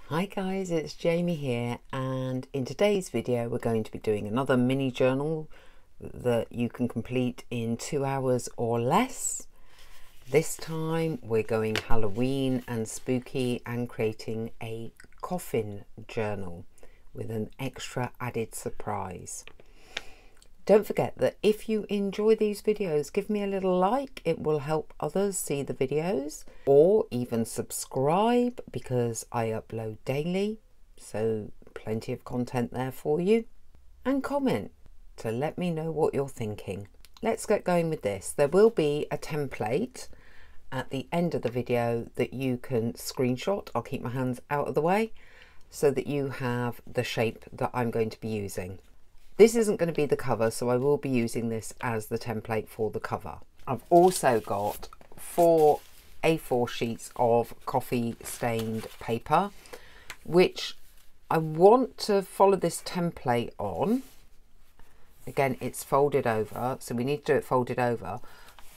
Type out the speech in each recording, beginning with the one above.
Hi guys, it's Jamie here, and in today's video we're going to be doing another mini journal that you can complete in 2 hours or less. This time we're going Halloween and spooky and creating a coffin journal with an extra added surprise. Don't forget that if you enjoy these videos, give me a little like. It will help others see the videos, or even subscribe because I upload daily, so plenty of content there for you. And comment to let me know what you're thinking. Let's get going with this. There will be a template at the end of the video that you can screenshot. I'll keep my hands out of the way so that you have the shape that I'm going to be using. This isn't going to be the cover, so I will be using this as the template for the cover. I've also got 4 A4 sheets of coffee stained paper, which I want to follow this template on. Again, it's folded over, so we need to do it folded over,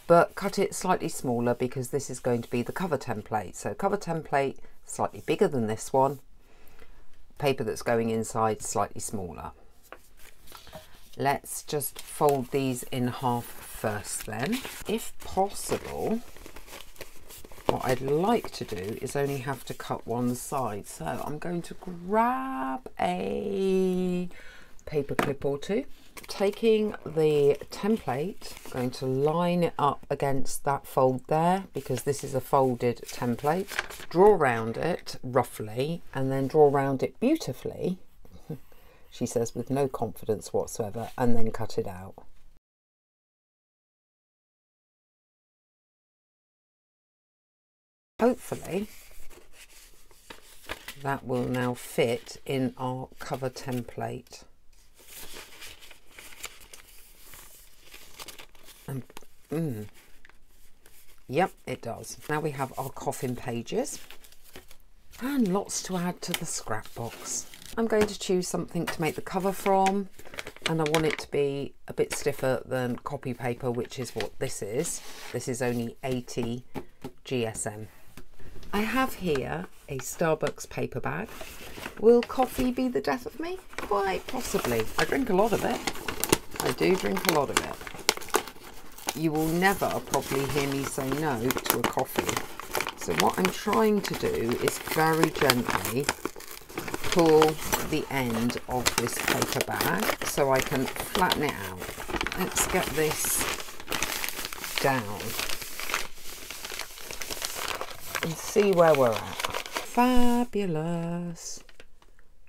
but cut it slightly smaller because this is going to be the cover template. So cover template slightly bigger than this one, paper that's going inside slightly smaller. Let's just fold these in half first then. If possible, what I'd like to do is only have to cut one side. So I'm going to grab a paper clip or two. Taking the template, I'm going to line it up against that fold there because this is a folded template. Draw around it roughly and then draw around it beautifully, she says, with no confidence whatsoever, and then cut it out. Hopefully that will now fit in our cover template. And yep, it does. Now we have our coffin pages and lots to add to the scrapbox. I'm going to choose something to make the cover from, and I want it to be a bit stiffer than copy paper, which is what this is. This is only 80 GSM. I have here a Starbucks paper bag. Will coffee be the death of me? Quite possibly. I drink a lot of it. I do drink a lot of it. You will never probably hear me say no to a coffee. So what I'm trying to do is very gently pull the end of this paper bag so I can flatten it out. Let's get this down and see where we're at. Fabulous.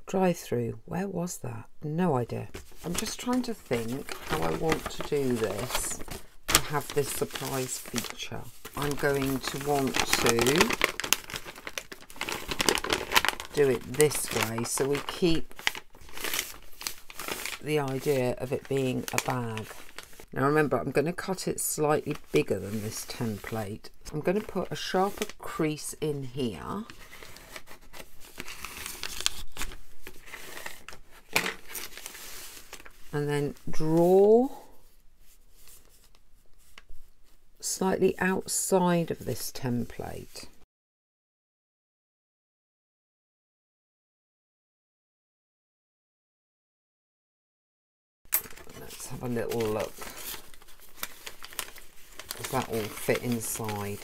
Drive through. Where was that? No idea. I'm just trying to think how I want to do this to have this surprise feature. I'm going to want to do it this way so we keep the idea of it being a bag. Now remember, I'm going to cut it slightly bigger than this template. I'm going to put a sharper crease in here, and then draw slightly outside of this template. Let's have a little look. Does that all fit inside?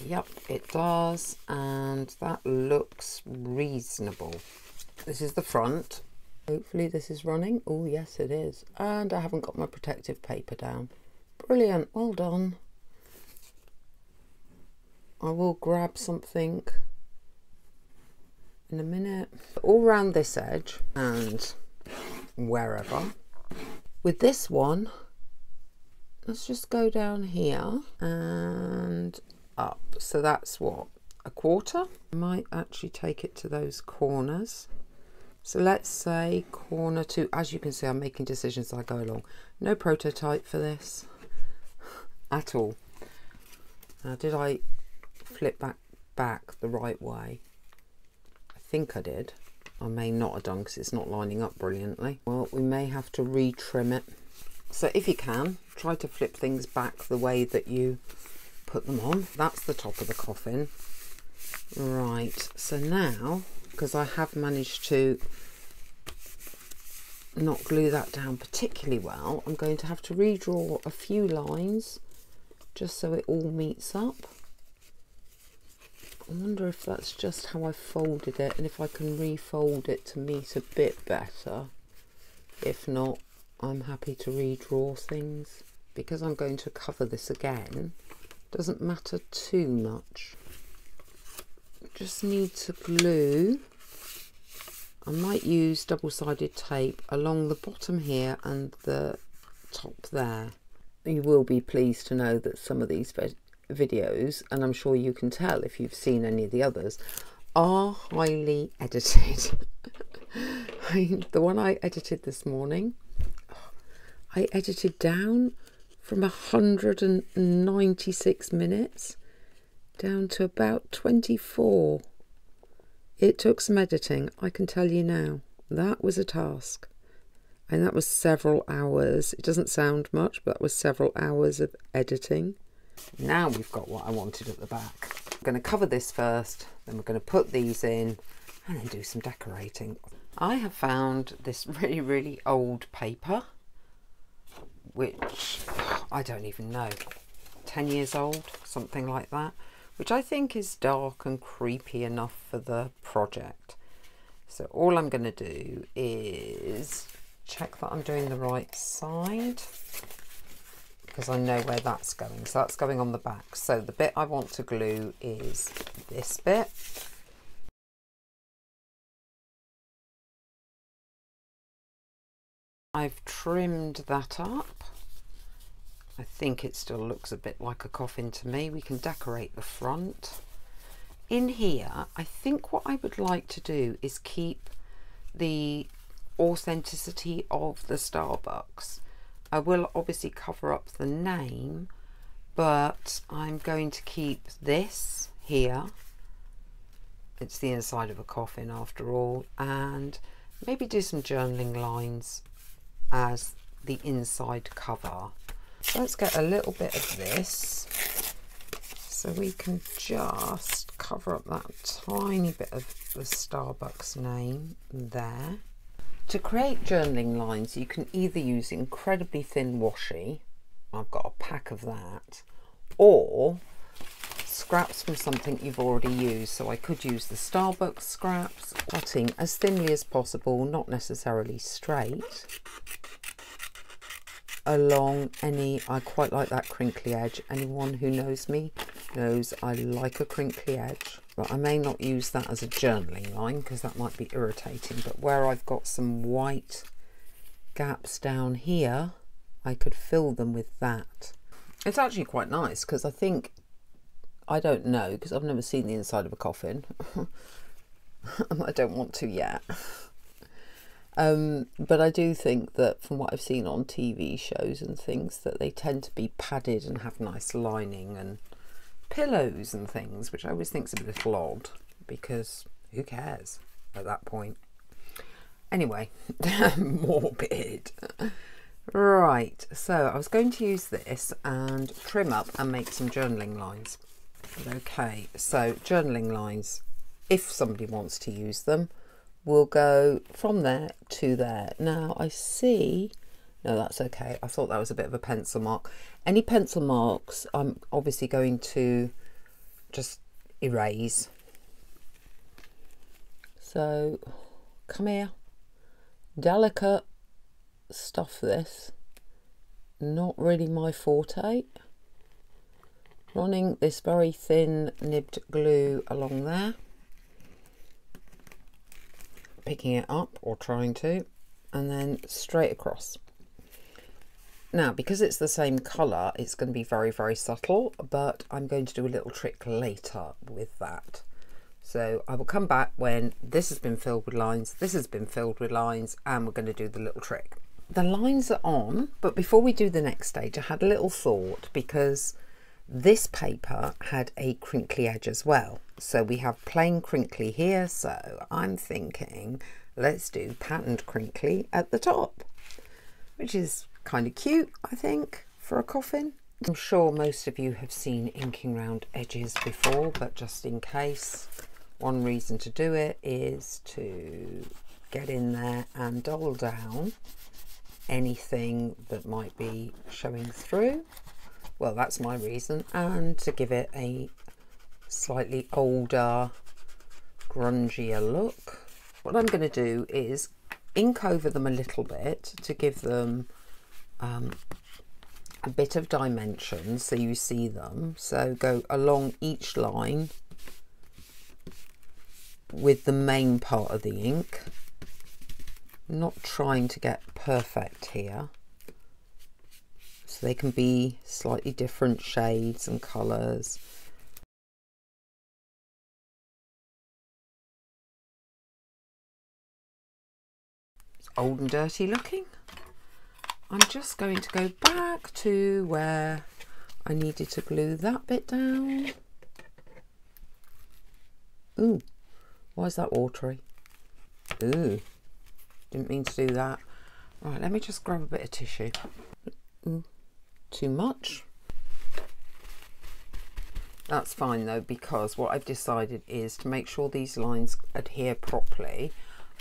Yep, it does, and that looks reasonable. This is the front. Hopefully this is running. Oh yes, it is. And I haven't got my protective paper down. Brilliant, well done. I will grab something in a minute. All around this edge and wherever. With this one, let's just go down here and up. So that's what, a quarter? I might actually take it to those corners. So let's say corner 2. As you can see, I'm making decisions as I go along. No prototype for this at all. Now, did I flip back the right way? I think I did. I may not have done because it's not lining up brilliantly. Well, we may have to retrim it. So if you can, try to flip things back the way that you put them on. That's the top of the coffin. Right, so now, because I have managed to not glue that down particularly well, I'm going to have to redraw a few lines just so it all meets up. I wonder if that's just how I folded it and if I can refold it to meet a bit better. If not, I'm happy to redraw things. Because I'm going to cover this again, doesn't matter too much. Just need to glue. I might use double-sided tape along the bottom here and the top there. You will be pleased to know that some of these videos, and I'm sure you can tell if you've seen any of the others, are highly edited. The one I edited this morning, I edited down from 196 minutes down to about 24. It took some editing, I can tell you now. That was a task. And that was several hours. It doesn't sound much, but that was several hours of editing. Now we've got what I wanted at the back. I'm going to cover this first, then we're going to put these in and then do some decorating. I have found this really, really old paper, which I don't even know, 10 years old, something like that, which I think is dark and creepy enough for the project. So all I'm going to do is check that I'm doing the right side, because I know where that's going. So that's going on the back. So the bit I want to glue is this bit. I've trimmed that up. I think it still looks a bit like a coffin to me. We can decorate the front. In here, I think what I would like to do is keep the authenticity of the Starbucks. I will obviously cover up the name, but I'm going to keep this here. It's the inside of a coffin after all, and maybe do some journaling lines as the inside cover. So let's get a little bit of this so we can just cover up that tiny bit of the Starbucks name there. To create journaling lines, you can either use incredibly thin washi, I've got a pack of that, or scraps from something you've already used. So I could use the Starbucks scraps, cutting as thinly as possible, not necessarily straight, along any, I quite like that crinkly edge. Anyone who knows me knows I like a crinkly edge, but I may not use that as a journaling line because that might be irritating. But where I've got some white gaps down here, I could fill them with that. It's actually quite nice because I think, I don't know, because I've never seen the inside of a coffin and I don't want to yet. But I do think that from what I've seen on TV shows and things, that they tend to be padded and have nice lining and pillows and things, which I always think is a little odd because who cares at that point? Anyway, morbid. Right, so I was going to use this and trim up and make some journaling lines. Okay, so journaling lines, if somebody wants to use them, will go from there to there. Now I see, no, that's okay. I thought that was a bit of a pencil mark. Any pencil marks I'm obviously going to just erase. So come here, delicate stuff this, not really my forte. Running this very thin nibbed glue along there, picking it up or trying to, and then straight across. Now because it's the same colour, it's going to be very, very subtle, but I'm going to do a little trick later with that. So I will come back when this has been filled with lines, this has been filled with lines, and we're going to do the little trick. The lines are on, but before we do the next stage, I had a little thought, because this paper had a crinkly edge as well. So we have plain crinkly here, so I'm thinking let's do patterned crinkly at the top, which is kind of cute, I think, for a coffin. I'm sure most of you have seen inking round edges before, but just in case, one reason to do it is to get in there and dull down anything that might be showing through. Well, that's my reason, and to give it a slightly older, grungier look. What I'm going to do is ink over them a little bit to give them a bit of dimension so you see them. So go along each line with the main part of the ink. I'm not trying to get perfect here, so they can be slightly different shades and colours. It's old and dirty looking. I'm just going to go back to where I needed to glue that bit down. Ooh, why is that watery? Ooh, didn't mean to do that. Right, let me just grab a bit of tissue. Ooh, too much. That's fine though, because what I've decided is to make sure these lines adhere properly,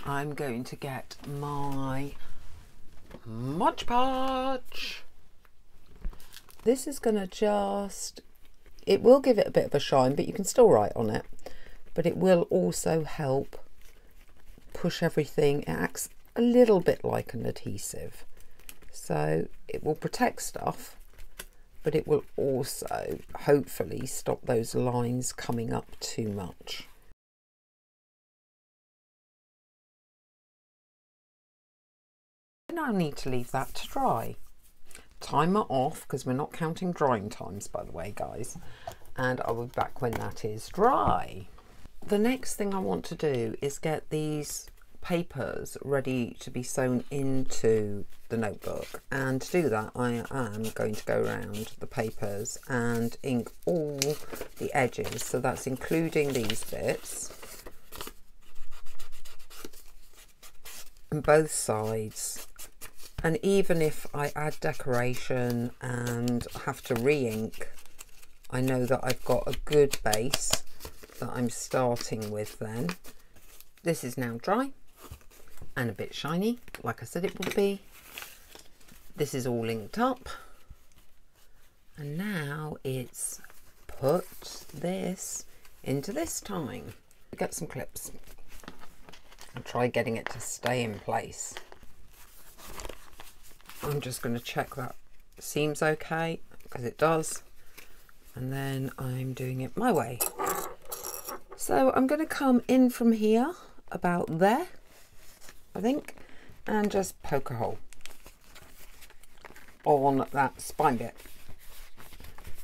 I'm going to get my Mod Podge. This is going to just, it will give it a bit of a shine, but you can still write on it, but it will also help push everything. It acts a little bit like an adhesive, so it will protect stuff, but it will also hopefully stop those lines coming up too much. Now I need to leave that to dry. Timer off, because we're not counting drying times, by the way, guys, and I'll be back when that is dry. The next thing I want to do is get these papers ready to be sewn into the notebook, and to do that I am going to go around the papers and ink all the edges, so that's including these bits and both sides. And even if I add decoration and have to re-ink, I know that I've got a good base that I'm starting with then. This is now dry and a bit shiny, like I said it would be. This is all inked up. And now it's put this into this time. Get some clips and try getting it to stay in place. I'm just going to check that seems okay, because it does, and then I'm doing it my way. So I'm going to come in from here about there, I think, and just poke a hole on that spine bit.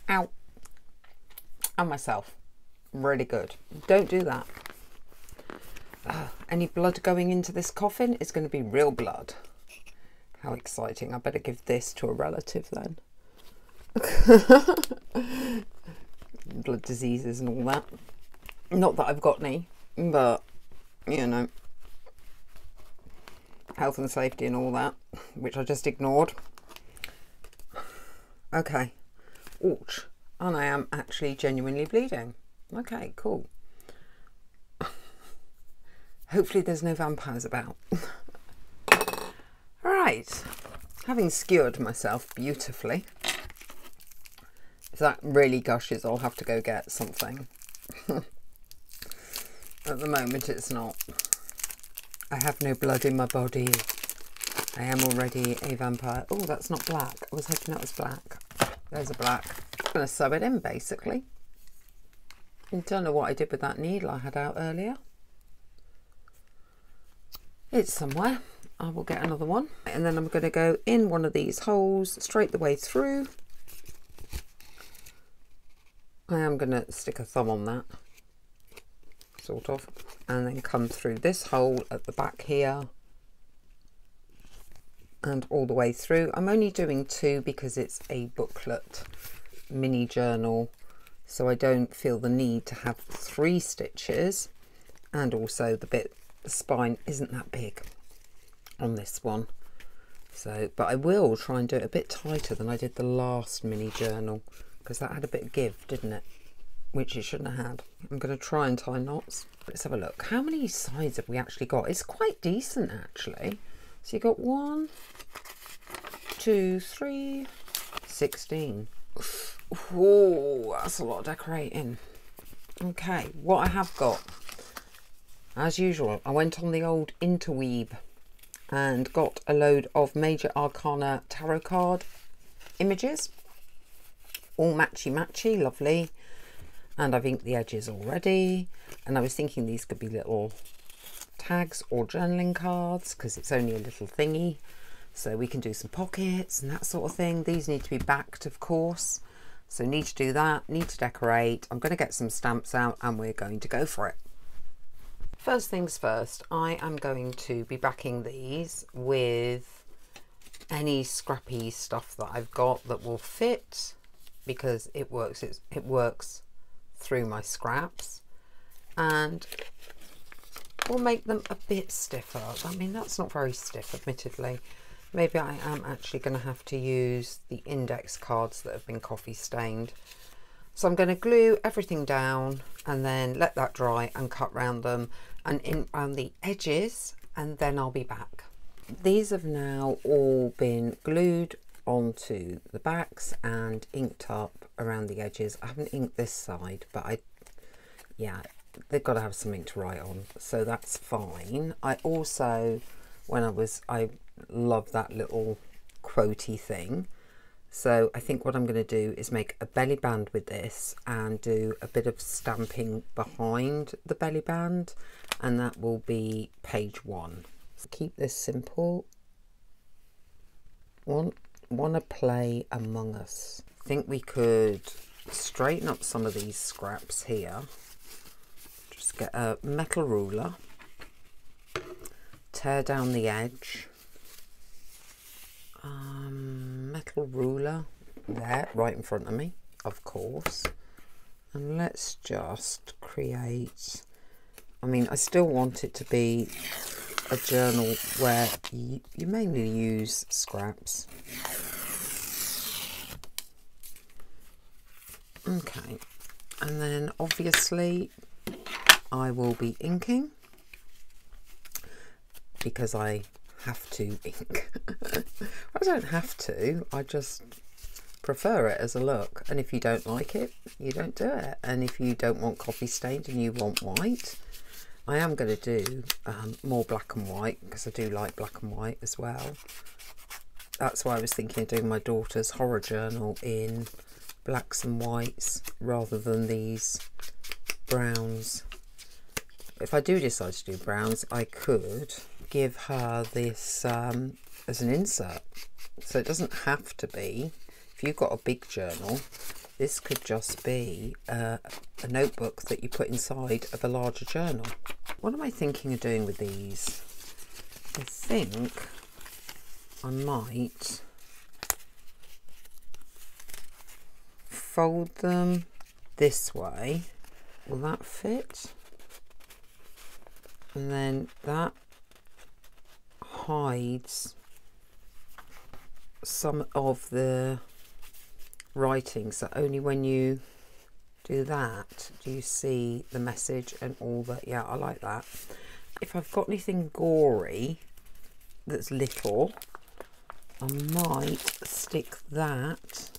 Ow. And myself. Really good. Don't do that. Any blood going into this coffin is going to be real blood. How exciting. I better give this to a relative then. Blood diseases and all that. Not that I've got any, but, you know, health and safety and all that, which I just ignored. Okay. Ouch. And I am actually genuinely bleeding. Okay, cool. Hopefully there's no vampires about. Right, having skewered myself beautifully. If that really gushes, I'll have to go get something. At the moment it's not. I have no blood in my body. I am already a vampire. Oh, that's not black. I was hoping that was black. There's a black. I'm going to sew it in, basically. I don't know what I did with that needle I had out earlier. It's somewhere. I will get another one, and then I'm going to go in one of these holes straight the way through. I am going to stick a thumb on that, sort of, and then come through this hole at the back here and all the way through. I'm only doing 2 because it's a booklet mini journal, so I don't feel the need to have 3 stitches, and also the spine isn't that big on this one, So, but I will try and do it a bit tighter than I did the last mini journal, because that had a bit of give, didn't it? Which it shouldn't have had. I'm going to try and tie knots. Let's have a look. How many sides have we actually got? It's quite decent, actually. So you got 1, 2, 3, 16. Oh, that's a lot of decorating. Okay, what I have got, as usual, I went on the old Interweave and got a load of Major Arcana tarot card images. All matchy, lovely. And I've inked the edges already. And I was thinking these could be little tags or journaling cards, because it's only a little thingy. So we can do some pockets and that sort of thing. These need to be backed, of course. So need to do that, need to decorate. I'm going to get some stamps out and we're going to go for it. First things first, I am going to be backing these with any scrappy stuff that I've got that will fit, because it works through my scraps, and we'll make them a bit stiffer. I mean, that's not very stiff, admittedly. Maybe I am actually going to have to use the index cards that have been coffee stained. So I'm going to glue everything down and then let that dry and cut round them and in around the edges, and then I'll be back. These have now all been glued onto the backs and inked up around the edges. I haven't inked this side, but yeah, they've got to have something to write on, so that's fine. I also, I love that little quotey thing, so I think what I'm going to do is make a belly band with this and do a bit of stamping behind the belly band, and that will be page 1. So keep this simple. Want to play Among Us. I think we could straighten up some of these scraps here. Just get a metal ruler, tear down the edge, metal ruler there right in front of me, of course, and let's just create, I mean, I still want it to be a journal where you mainly use scraps. Okay, and then obviously I will be inking, because I have to ink. I don't have to, I just prefer it as a look, and if you don't like it, you don't do it. And if you don't want coffee stained and you want white, I am going to do more black and white, because I do like black and white as well. That's why I was thinking of doing my daughter's horror journal in blacks and whites rather than these browns. If I do decide to do browns, I could give her this as an insert, so it doesn't have to be, if you've got a big journal, this could just be a notebook that you put inside of a larger journal. What am I thinking of doing with these? I think I might fold them this way. Will that fit? And then that hides some of the writing, so only when you do that do you see the message and all that. Yeah, I like that. If I've got anything gory that's little, I might stick that,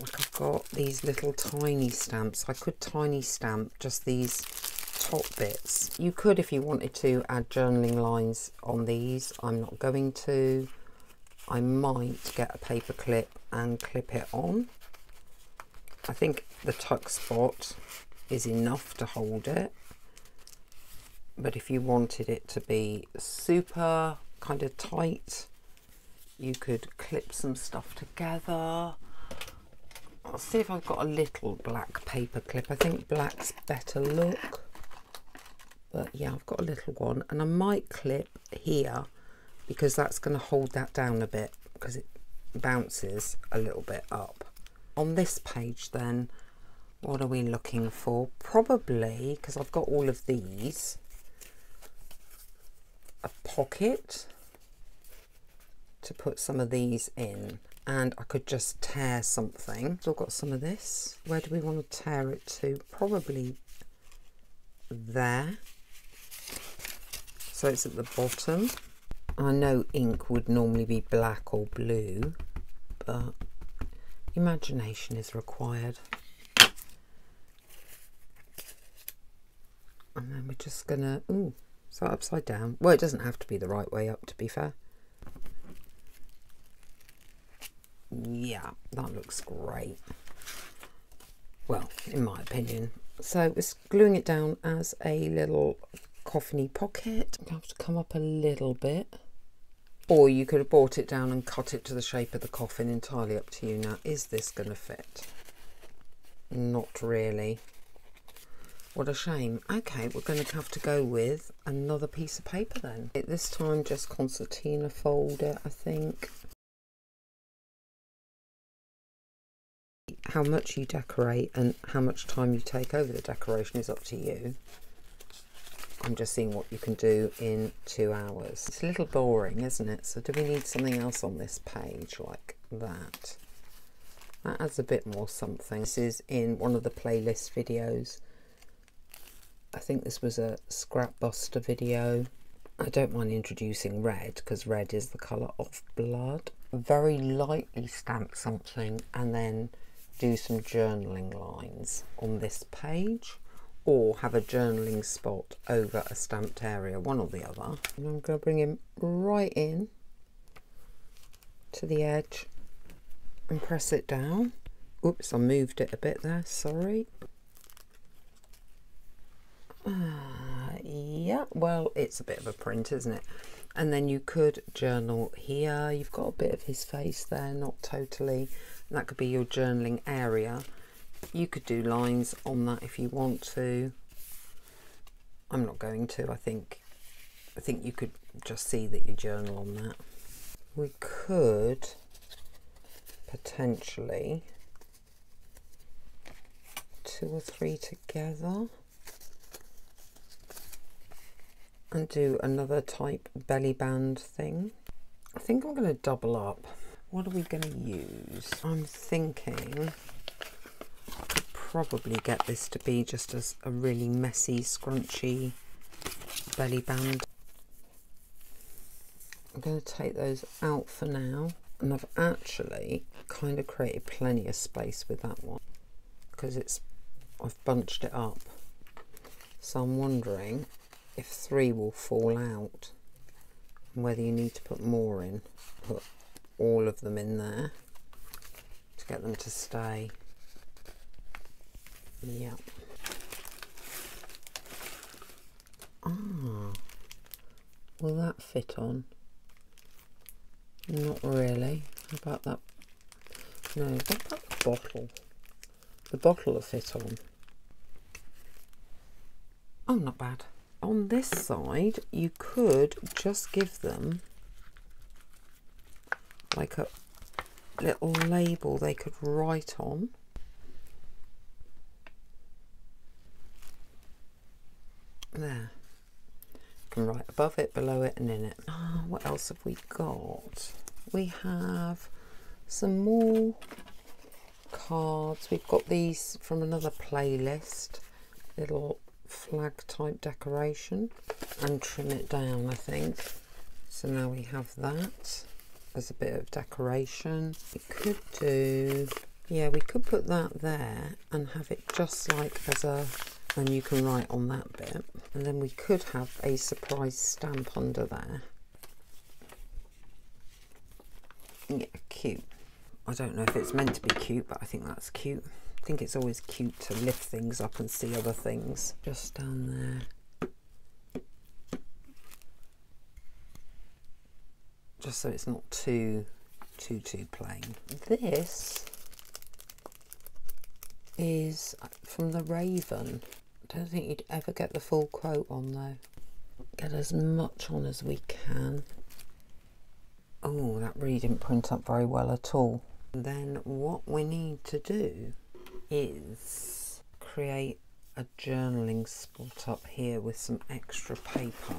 like I've got these little tiny stamps. I could tiny stamp just these top bits. You could, if you wanted to, add journaling lines on these. I'm not going to. I might get a paper clip and clip it on. I think the tuck spot is enough to hold it, but if you wanted it to be super kind of tight, you could clip some stuff together. I'll see if I've got a little black paper clip. I think black's better look, but yeah, I've got a little one, and I might clip here because that's going to hold that down a bit, because it bounces a little bit up. On this page then, what are we looking for? Probably, because I've got all of these, a pocket. to put some of these in, and I could just tear something. Still got some of this. Where do we want to tear it to? Probably there. So it's at the bottom. I know ink would normally be black or blue, but imagination is required. And then we're just gonna, ooh, is that upside down? Well, it doesn't have to be the right way up, to be fair. Yeah, that looks great. Well, in my opinion. So we're gluing it down as a little coffin-y pocket. You have to come up a little bit. Or you could have brought it down and cut it to the shape of the coffin, entirely up to you. Now, is this going to fit? Not really. What a shame. Okay, we're going to have to go with another piece of paper then. This time just concertina folder, I think. How much you decorate and how much time you take over the decoration is up to you. I'm just seeing what you can do in 2 hours. It's a little boring, isn't it? So do we need something else on this page like that? That adds a bit more something. This is in one of the playlist videos. I think this was a scrap buster video. I don't mind introducing red because red is the colour of blood. Very lightly stamp something and then do some journaling lines on this page, or have a journaling spot over a stamped area, one or the other. And I'm going to bring him right in to the edge and press it down. Oops, I moved it a bit there, sorry. Yeah, well, it's a bit of a print, isn't it? And then you could journal here. You've got a bit of his face there, not totally. And that could be your journaling area. You could do lines on that if you want to. I'm not going to. I think you could just see that you journal on that. We could potentially 2 or 3 together and do another type belly band thing. I think I'm going to double up. What are we going to use? I'm thinking I could probably get this to be just as a really messy, scrunchy belly band. I'm going to take those out for now, and I've actually kind of created plenty of space with that one because I've bunched it up. So I'm wondering if 3 will fall out and whether you need to put more in. Put all of them in there to get them to stay. Yeah. Ah, will that fit on? Not really. How about that? No, what about the bottle? The bottle will fit on. Oh, not bad. On this side, you could just give them like a little label they could write on. There. You can write above it, below it and in it. What else have we got? We have some more cards. We've got these from another playlist. Little flag type decoration. And trim it down, I think. So now we have that as a bit of decoration. We could do, yeah, we could put that there and have it just like as a, and you can write on that bit. And then we could have a surprise stamp under there. Yeah, cute. I don't know if it's meant to be cute, but I think that's cute. I think it's always cute to lift things up and see other things. Just down there. Just so it's not too plain. This is from the Raven. I don't think you'd ever get the full quote on though. Get as much on as we can. Oh, that really didn't print up very well at all. Then what we need to do is create a journaling spot up here with some extra paper.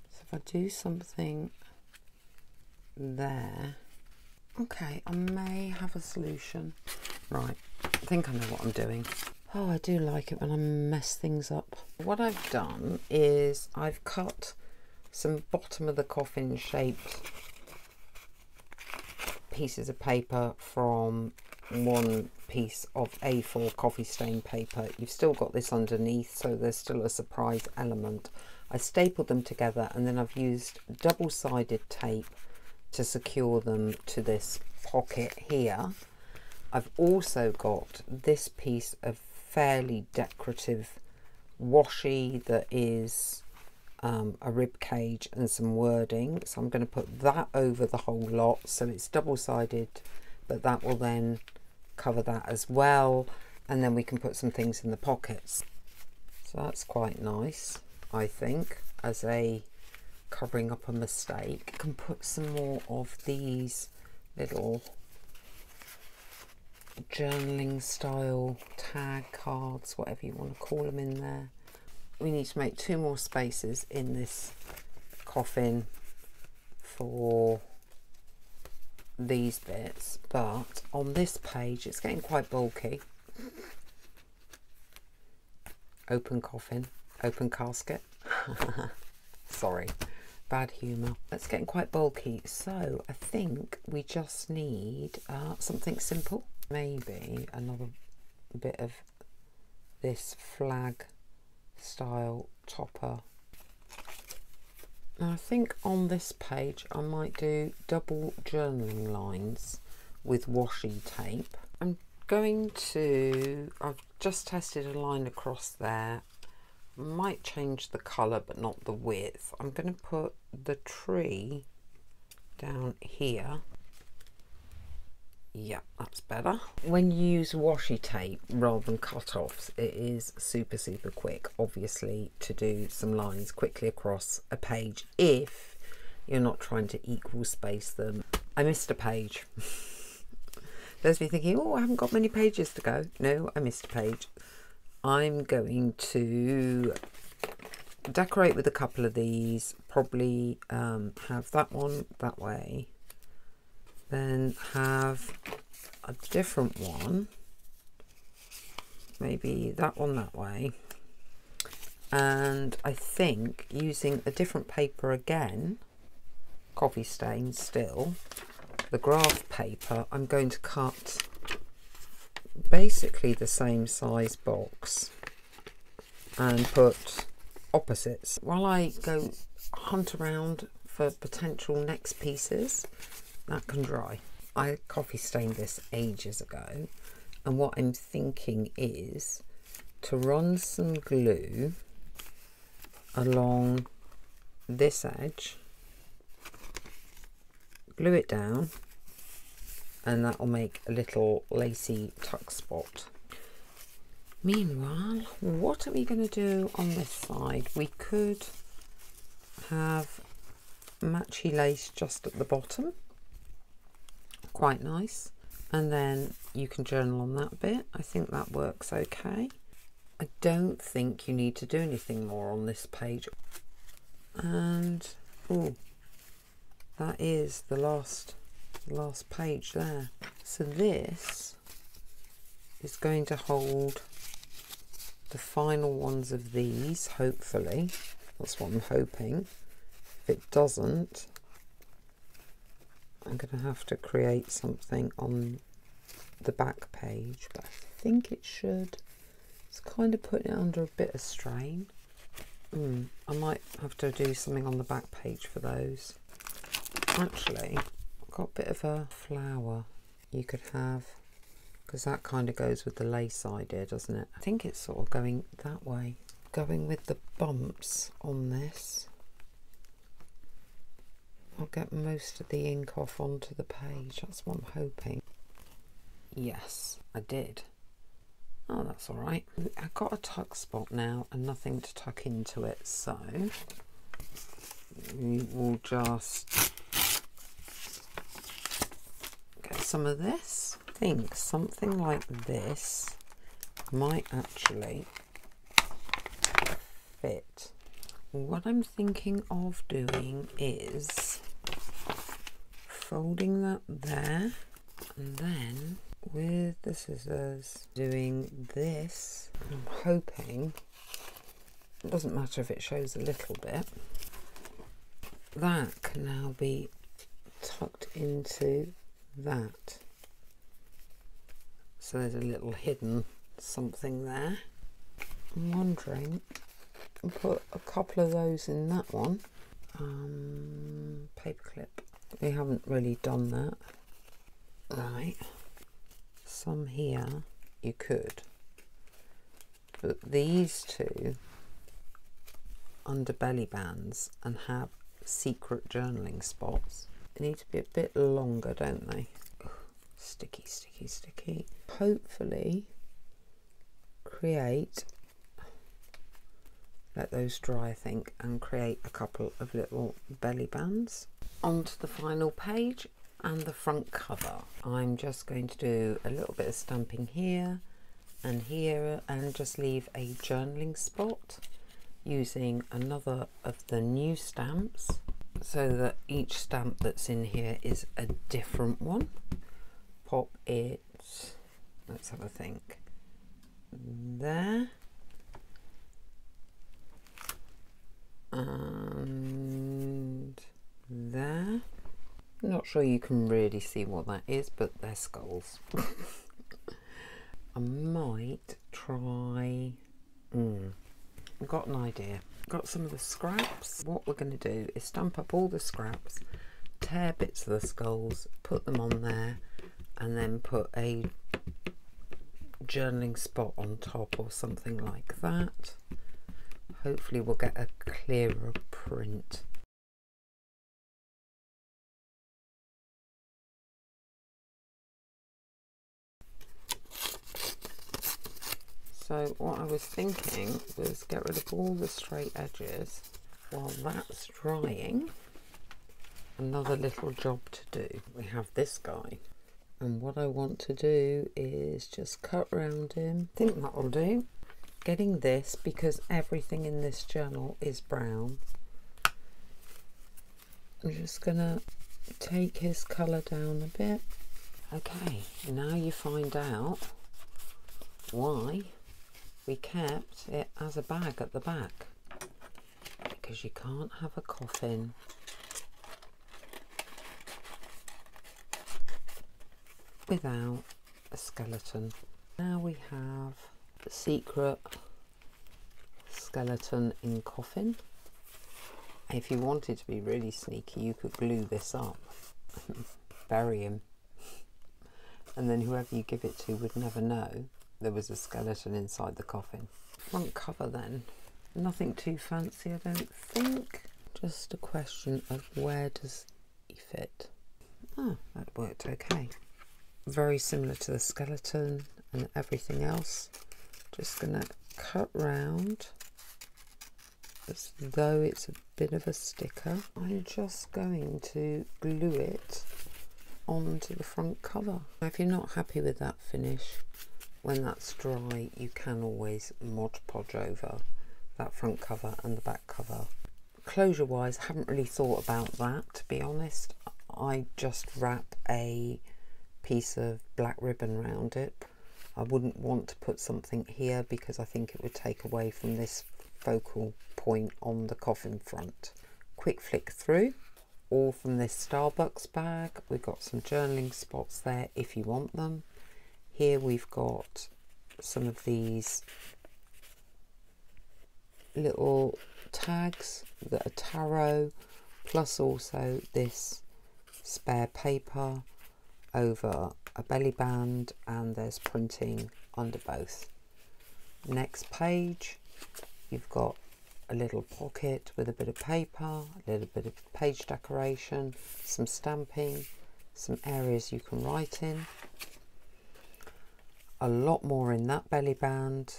So if I do something there. Okay, I may have a solution. Right, I think I know what I'm doing. Oh, I do like it when I mess things up. What I've done is I've cut some bottom of the coffin shaped pieces of paper from one piece of A4 coffee stain paper. You've still got this underneath, so there's still a surprise element. I stapled them together and then I've used double-sided tape to secure them to this pocket here. I've also got this piece of fairly decorative washi that is a rib cage and some wording, so I'm going to put that over the whole lot so it's double-sided, but that will then cover that as well, and then we can put some things in the pockets. So that's quite nice, I think, as a covering up a mistake. I can put some more of these little journaling style tag cards, whatever you want to call them, in there. We need to make 2 more spaces in this coffin for these bits, but on this page it's getting quite bulky. Open coffin, open casket. Sorry, bad humour. It's getting quite bulky, so I think we just need something simple. Maybe another bit of this flag style topper. Now I think on this page I might do double journaling lines with washi tape. I've just tested a line across there. Might change the colour but not the width. I'm going to put the tree down here. Yeah, that's better. When you use washi tape rather than cut-offs, it is super quick, obviously, to do some lines quickly across a page if you're not trying to equal space them. I missed a page. There's me thinking, oh, I haven't got many pages to go. No, I missed a page. I'm going to decorate with a couple of these, probably have that one that way, then have a different one, maybe that one that way, and I think using a different paper again, coffee stain still, the graph paper, I'm going to cut basically the same size box and put opposites while I go hunt around for potential next pieces. That can dry. I coffee stained this ages ago, and what I'm thinking is to run some glue along this edge, glue it down, and that will make a little lacy tuck spot. Meanwhile, what are we going to do on this side? We could have matchy lace just at the bottom, quite nice, and then you can journal on that bit. I think that works okay. I don't think you need to do anything more on this page. And oh, that is the last page there. So this is going to hold the final ones of these, hopefully. That's what I'm hoping. If it doesn't, I'm going to have to create something on the back page, but I think it should. It's kind of putting it under a bit of strain. I might have to do something on the back page for those. Actually, I've got a bit of a flower you could have, because that kind of goes with the lace idea, doesn't it? I think it's sort of going that way. Going with the bumps on this. I'll get most of the ink off onto the page. That's what I'm hoping. Yes, I did. Oh, that's all right. I've got a tuck spot now and nothing to tuck into it, so we will just get some of this. I think something like this might actually fit. What I'm thinking of doing is folding that there, and then with the scissors doing this. I'm hoping it doesn't matter if it shows a little bit. That can now be tucked into that. So there's a little hidden something there. I'm wondering, I'll put a couple of those in that one. Paperclip. We haven't really done that. Right. Some here you could. But these two under belly bands and have secret journaling spots. They need to be a bit longer, don't they? Ugh, sticky, sticky, sticky. Hopefully create, let those dry I think, and create a couple of little belly bands. Onto the final page and the front cover. I'm just going to do a little bit of stamping here and here and just leave a journaling spot using another of the new stamps, so that each stamp that's in here is a different one. Pop it, let's have a think, there, and there. I'm not sure you can really see what that is, but they're skulls. I might try, I've got an idea. Got some of the scraps. What we're going to do is stamp up all the scraps, tear bits of the skulls, put them on there, and then put a journaling spot on top or something like that. Hopefully we'll get a clearer print. So what I was thinking was get rid of all the straight edges while that's drying. Another little job to do. We have this guy, and what I want to do is just cut around him. I think that'll do. Getting this, because everything in this journal is brown, I'm just gonna take his colour down a bit. Okay, now you find out why we kept it as a bag at the back, because you can't have a coffin without a skeleton. Now we have the secret skeleton in Coffin. If you wanted to be really sneaky, you could glue this up, bury him, and then whoever you give it to would never know there was a skeleton inside the coffin. Front cover then, nothing too fancy I don't think, just a question of where does he fit. Oh, that worked okay. Very similar to the skeleton and everything else. Just gonna cut round as though it's a bit of a sticker. I'm just going to glue it onto the front cover. Now, if you're not happy with that finish, when that's dry, you can always Mod Podge over that front cover and the back cover. Closure wise, I haven't really thought about that, to be honest. I just wrap a piece of black ribbon around it. I wouldn't want to put something here because I think it would take away from this focal point on the coffin front. Quick flick through, all from this Starbucks bag. We've got some journaling spots there if you want them. Here we've got some of these little tags that are tarot, plus also this spare paper over a belly band, and there's printing under both. Next page, you've got a little pocket with a bit of paper, a little bit of page decoration, some stamping, some areas you can write in. A lot more in that belly band,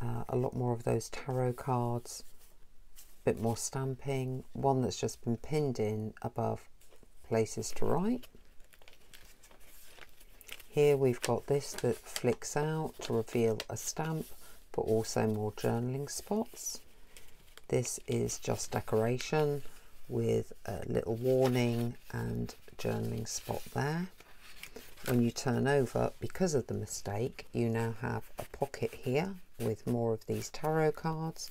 a lot more of those tarot cards, a bit more stamping, one that's just been pinned in above places to write. Here we've got this that flicks out to reveal a stamp, but also more journaling spots. This is just decoration with a little warning and journaling spot there. When you turn over, because of the mistake, you now have a pocket here with more of these tarot cards.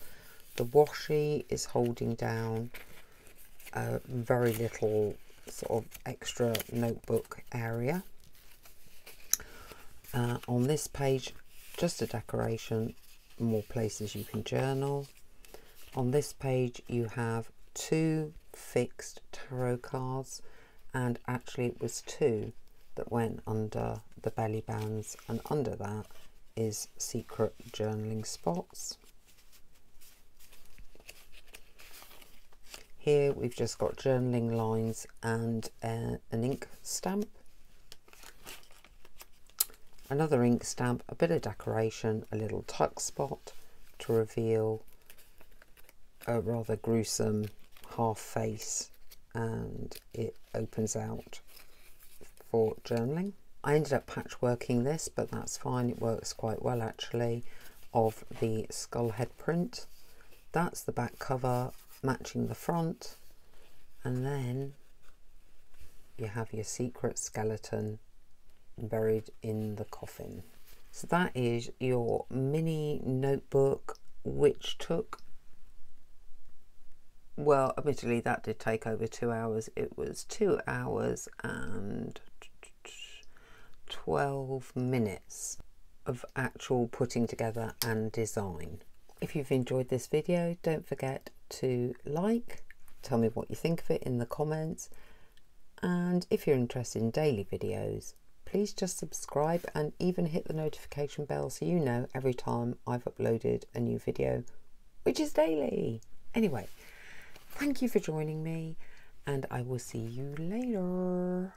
The washi is holding down a very little sort of extra notebook area. On this page, just a decoration, more places you can journal. On this page you have 2 fixed tarot cards, and actually it was 2 that went under the belly bands, and under that is secret journaling spots. Here we've just got journaling lines and an ink stamp. Another ink stamp, a bit of decoration, a little tuck spot to reveal a rather gruesome half face, and it opens out for journaling. I ended up patchworking this, but that's fine, it works quite well actually, of the skull head print. That's the back cover matching the front, and then you have your secret skeleton buried in the coffin. So that is your mini notebook, which took, well, admittedly that did take over 2 hours. It was 2 hours and 12 minutes of actual putting together and design. If you've enjoyed this video, don't forget to like, tell me what you think of it in the comments, and if you're interested in daily videos, please just subscribe and even hit the notification bell so you know every time I've uploaded a new video, which is daily. Anyway, thank you for joining me, and I will see you later.